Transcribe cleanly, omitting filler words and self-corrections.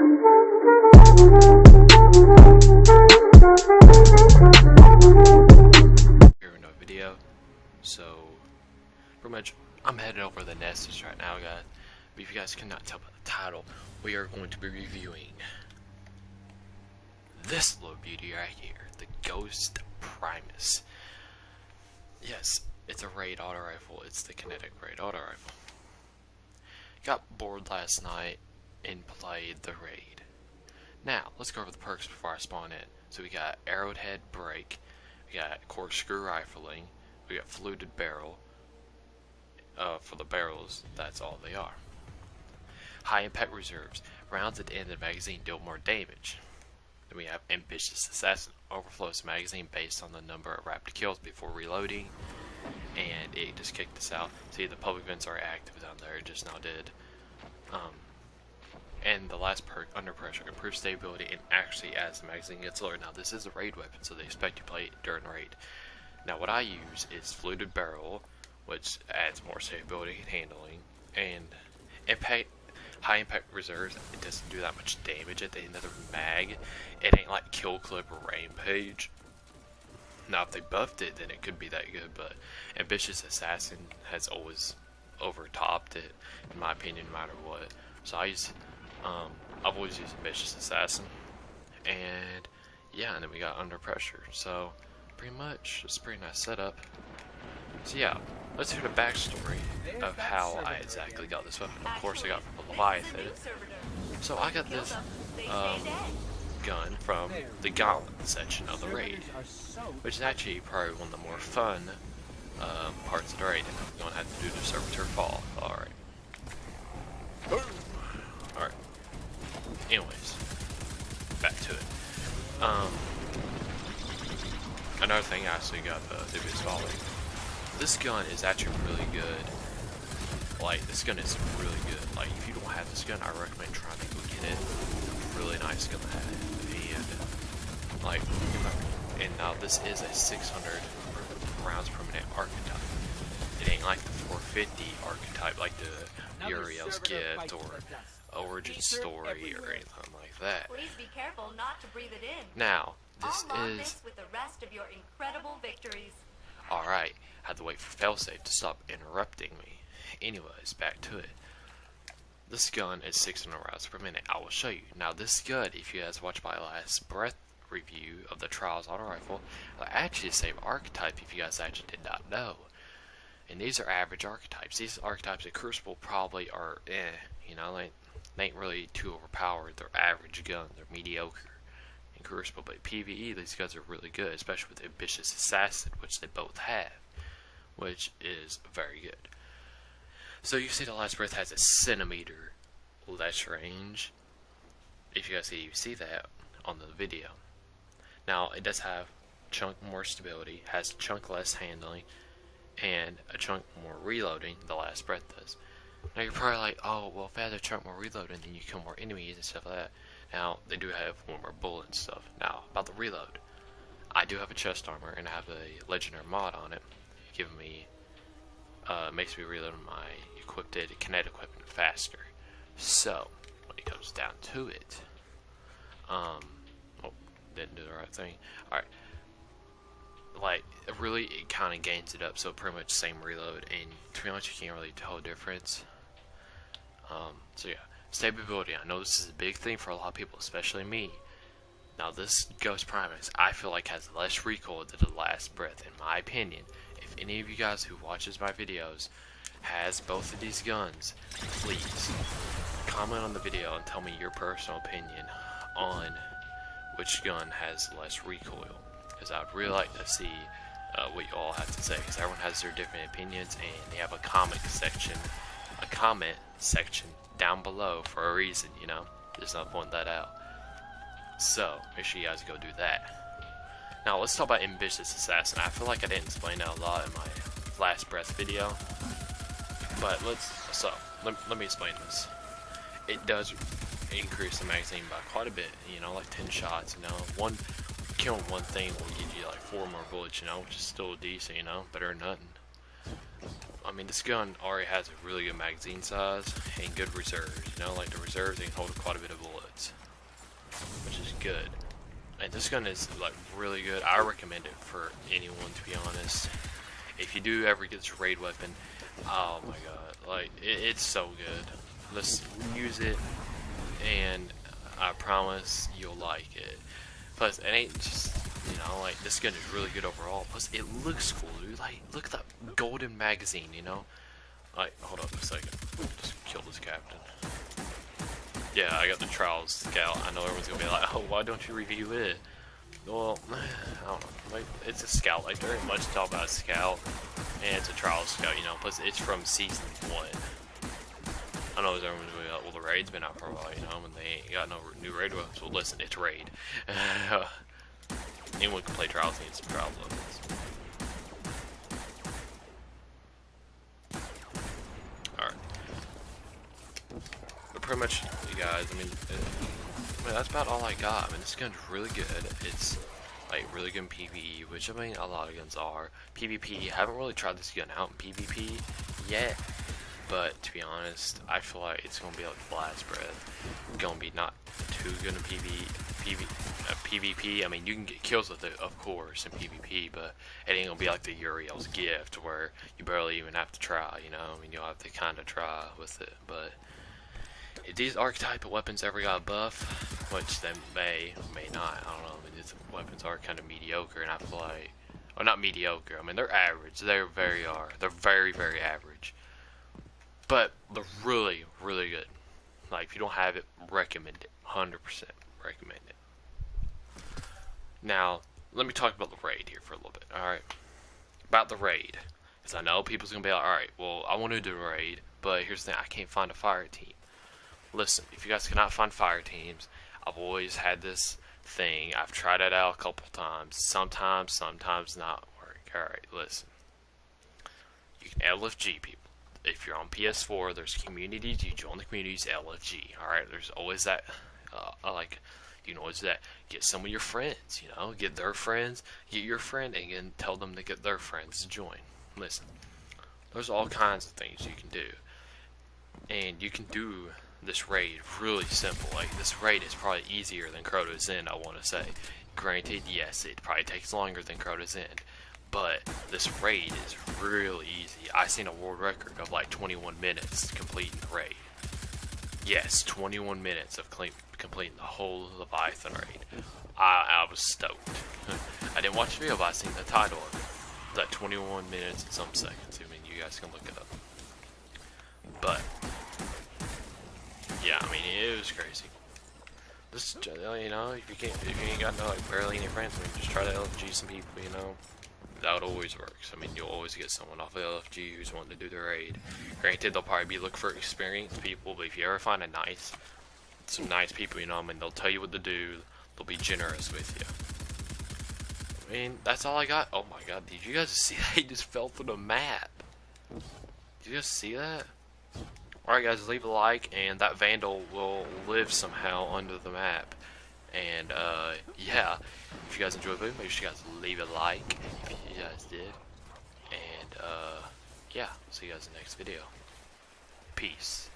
Here in a video, so pretty much I'm headed over the Nessus right now, guys. But if you guys cannot tell by the title, we are going to be reviewing this little beauty right here, the Ghost Primus. Yes, it's a raid auto rifle. It's the kinetic raid auto rifle. Got bored last night and played the raid. Now, let's go over the perks before I spawn in. So we got arrowhead break, we got corkscrew rifling, we got fluted barrel. For the barrels, that's all they are. High impact reserves. Rounds at the end of the magazine deal more damage. Then we have ambitious assassin. Overflows the magazine based on the number of rapid kills before reloading. And it just kicked us out. See, the public events are active down there. It just now did. And the last perk, under pressure, improves stability and actually as the magazine gets lower. Now this is a raid weapon, so they expect you to play it during raid. Now what I use is fluted barrel, which adds more stability and handling, and high impact reserves. It doesn't do that much damage at the end of the mag. It ain't like kill clip or rampage. Now if they buffed it, then it could be that good, but ambitious assassin has always overtopped it, in my opinion, no matter what. So I've always used ambitious assassin, and yeah, and then we got under pressure. So pretty much it's a pretty nice setup. So yeah, let's hear the backstory of how I exactly got this weapon. Of course, I got from Leviathan. So I got this gun from the Gauntlet section of the raid, which is actually probably one of the more fun parts of the raid. And I'm going to have to do the servitor fall. Alright. Alright. Anyways, back to it. Another thing I actually got the dubious volley. This gun is actually really good. Like, this gun is really good. Like, if you don't have this gun, I recommend trying to go get it. It's a really nice gun to have. And, like, and now this is a 600 rounds per minute archetype. It ain't like the 450 archetype, like the Uriel's Gift or Origin Story or anything like that. Please be careful not to breathe it in. Now, this is this with the rest of your incredible victories. Alright, had to wait for failsafe to stop interrupting me. Anyways, back to it. This gun is 600 rounds per minute. I will show you. Now this gun, if you guys watch my last breath review of the Trials auto rifle, I actually save archetype if you guys actually did not know. And these are average archetypes. These archetypes at Crucible probably are you know, they ain't really too overpowered. They're average guns. They're mediocre in Crucible, but PvE, these guns are really good, especially with Ambitious Assassin, which they both have, which is very good. So you see the Last Breath has a centimeter less range. If you guys see that on the video. Now it does have a chunk more stability, has a chunk less handling, and a chunk more reloading. The Last Breath does. Now you're probably like, oh well, if I had a chunk more reloading, then you kill more enemies and stuff like that. Now, they do have one more bullet and stuff. Now, about the reload. I do have a chest armor, and I have a legendary mod on it, giving me, makes me reload my equipped kinetic weapon faster. So, when it comes down to it, oh, didn't do the right thing. Alright. Like, really, it kind of gains it up, so pretty much same reload, and to be honest, you can't really tell a difference. So yeah. Stability, I know this is a big thing for a lot of people, especially me. Now this Ghost Primus, I feel like has less recoil than the Last Breath, in my opinion. If any of you guys who watches my videos has both of these guns, please comment on the video and tell me your personal opinion on which gun has less recoil. Because I would really like to see what you all have to say, because everyone has their different opinions, and they have a comment section down below for a reason, you know. Just not point that out. So make sure you guys go do that. Now let's talk about Ambitious Assassin. I feel like I didn't explain that a lot in my Last Breath video, but let me explain this. It does increase the magazine by quite a bit, you know, like 10 shots, you know. Killing one thing will give you like 4 more bullets, you know, which is still decent, you know, better than nothing. I mean, this gun already has a really good magazine size and good reserves, you know, like the reserves, they can hold quite a bit of bullets. good. And this gun is like really good. I recommend it for anyone, to be honest. If you do ever get this raid weapon, oh my god, like it's so good. Let's use it, and I promise you'll like it. Plus, it ain't just, you know, like this gun is really good overall. Plus, it looks cool, dude. Like, look at that golden magazine, you know. Like, hold up a second. Just kill this captain. Yeah, I got the Trials Scout. I know everyone's gonna be like, oh, why don't you review it? Well, I don't know. Like, it's a Scout. Like, there ain't much to talk about a Scout. And it's a Trials Scout, you know. Plus, it's from Season 1. I know everyone's gonna be like, well, the raid's been out for a while, you know, and they ain't got no new raid weapons. Well, listen, it's raid. Anyone can play Trials and get some Trials weapons. Alright. But pretty much, you guys, I mean, that's about all I got. I mean, this gun's really good. It's like really good in PvE, which I mean a lot of guns are. PvP, haven't really tried this gun out in PvP yet, but to be honest, I feel like it's gonna be like Blast Breath. Gonna be not too good in PvP. I mean, you can get kills with it, of course, in PvP, but it ain't gonna be like the Uriel's Gift where you barely even have to try. You know, I mean, you'll have to kind of try with it, but. If these archetype of weapons ever got a buff, which they may not, I don't know, I mean, these weapons are kind of mediocre, and I feel like, well, not mediocre, I mean, they're average, they're very average, but they're really, really good. Like, if you don't have it, recommend it, 100% recommend it. Now, let me talk about the raid here for a little bit, alright? About the raid, because I know people's going to be like, alright, well, I want to do a raid, but here's the thing, I can't find a fire team. Listen, if you guys cannot find fire teams, I've always had this thing. I've tried it out a couple times. Sometimes not work. Alright, listen. You can LFG people. If you're on PS4, there's communities. You join the communities, LFG. Alright, there's always that. You can always do that. Get some of your friends, you know. Get their friends. Get your friend and then tell them to get their friends to join. Listen. There's all kinds of things you can do. And you can do this raid really simple. Like, this raid is probably easier than Crota's End, I want to say. Granted, yes, it probably takes longer than Crota's End, but this raid is really easy. I seen a world record of like 21 minutes completing the raid. Yes, 21 minutes of completing the whole Leviathan raid. I was stoked. I didn't watch the video, but I seen the title of it. It was like 21 minutes and some seconds. I mean, you guys can look it up. But yeah, I mean, it was crazy. Just, you know, if you ain't got no, like, barely any friends, I mean, just try to LFG some people, you know. That always works. I mean, you'll always get someone off of LFG who's wanting to do the raid. Granted, they'll probably be looking for experienced people, but if you ever find some nice people, you know, I mean, they'll tell you what to do. They'll be generous with you. I mean, that's all I got. Oh my god, did you guys see that? He just fell through the map. Did you guys see that? Alright guys, leave a like, and that Vandal will live somehow under the map. And, yeah, if you guys enjoyed the video, make sure you guys leave a like, if you guys did. And, yeah, see you guys in the next video. Peace.